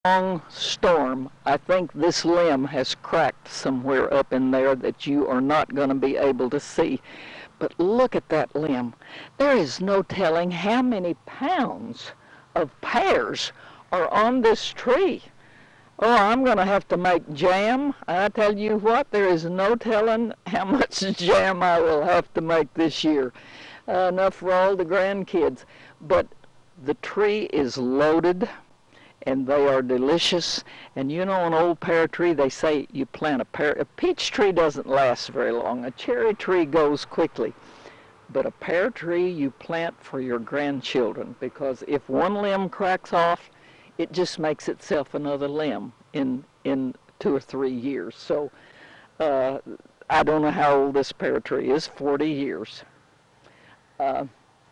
Long storm, I think this limb has cracked somewhere up in there that you are not going to be able to see. But look at that limb. There is no telling how many pounds of pears are on this tree. Oh, I'm going to have to make jam. I tell you what, there is no telling how much jam I will have to make this year. Enough for all the grandkids. But the tree is loaded, and they are delicious. And you know, an old pear tree, they say you plant a peach tree doesn't last very long. A cherry tree goes quickly. But a pear tree you plant for your grandchildren, because if one limb cracks off, it just makes itself another limb in 2 or 3 years. So I don't know how old this pear tree is, 40 years.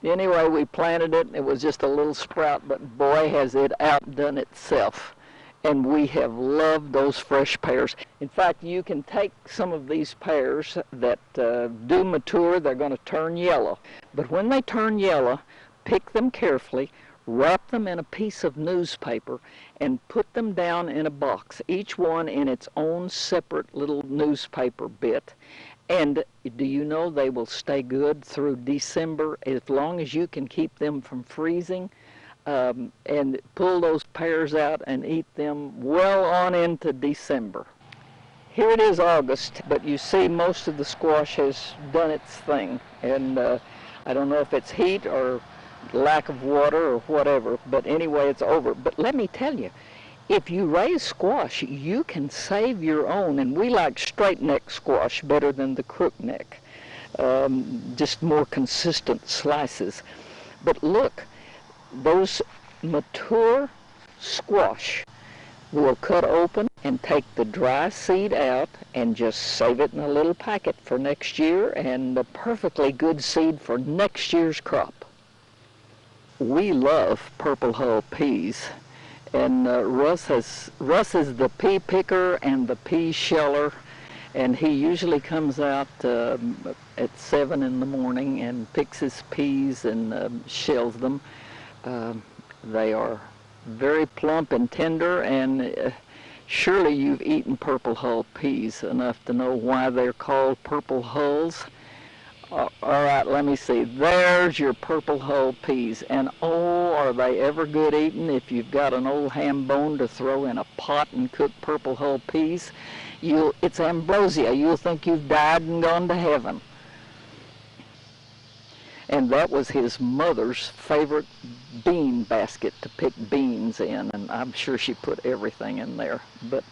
Anyway, we planted it. It was just a little sprout, but boy, has it outdone itself. And we have loved those fresh pears. In fact, you can take some of these pears that do mature. They're going to turn yellow. But when they turn yellow, pick them carefully, wrap them in a piece of newspaper, and put them down in a box, each one in its own separate little newspaper bit. And do you know they will stay good through December as long as you can keep them from freezing, and pull those pears out and eat them well on into December. Here it is August, but you see most of the squash has done its thing. And I don't know if it's heat or lack of water or whatever, but anyway, it's over. But let me tell you, if you raise squash, you can save your own, and we like straight neck squash better than the crook neck, just more consistent slices. But look, those mature squash will cut open and take the dry seed out and just save it in a little packet for next year, and a perfectly good seed for next year's crop. We love purple hull peas. And Russ is the pea picker and the Pea Sheller, and he usually comes out at 7 in the morning and picks his peas and shells them. They are very plump and tender, and surely you've eaten purple hull peas enough to know why they're called purple hulls. All right, let me see. There's your purple hull peas. And oh, are they ever good eating if you've got an old ham bone to throw in a pot and cook purple hull peas. It's ambrosia. You'll think you've died and gone to heaven. And that was his mother's favorite bean basket to pick beans in, and I'm sure she put everything in there. But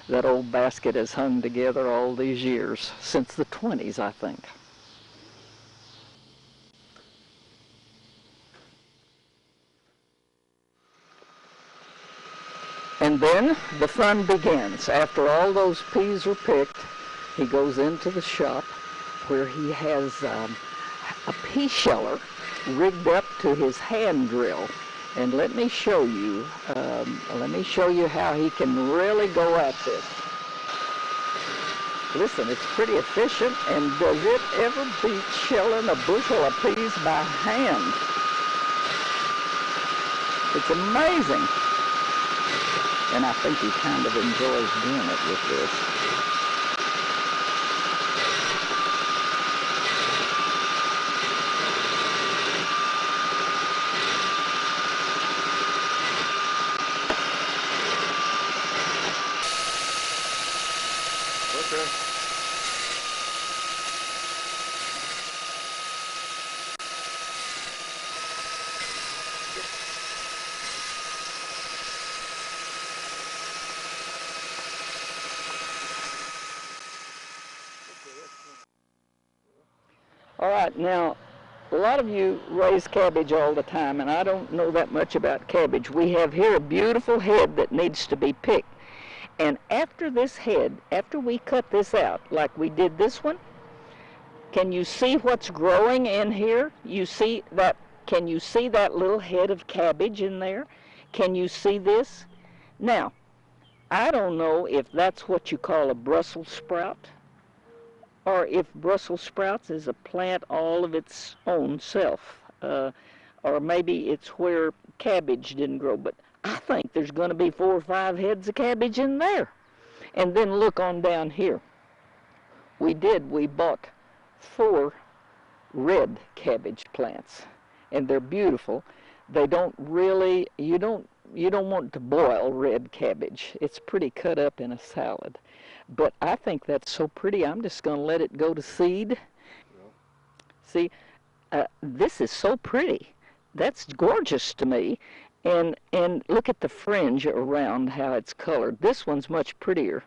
that old basket has hung together all these years, since the 20s, I think. And then the fun begins. After all those peas are picked, he goes into the shop where he has a pea sheller rigged up to his hand drill. And let me show you how he can really go at this. Listen, it's pretty efficient, and does it ever beat shelling a bushel of peas by hand? It's amazing. And I think he kind of enjoys doing it with this. Okay. All right, now, a lot of you raise cabbage all the time, and I don't know that much about cabbage. We have here a beautiful head that needs to be picked. And after this head, after we cut this out, like we did this one, can you see what's growing in here? You see that? Can you see that little head of cabbage in there? Can you see this? Now, I don't know if that's what you call a Brussels sprout, or if Brussels sprouts is a plant all of its own self, or maybe it's where cabbage didn't grow. But I think there's going to be 4 or 5 heads of cabbage in there. And then look on down here. We bought 4 red cabbage plants, and they're beautiful. They don't really, you don't want to boil red cabbage. It's pretty cut up in a salad. But I think that's so pretty, I'm just going to let it go to seed. Yeah. See, this is so pretty. That's gorgeous to me. And look at the fringe around, how it's colored. This one's much prettier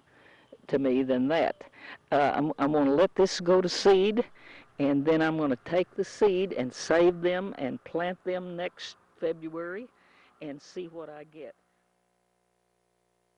to me than that. I'm going to let this go to seed, and then I'm going to take the seed and save them and plant them next February and see what I get.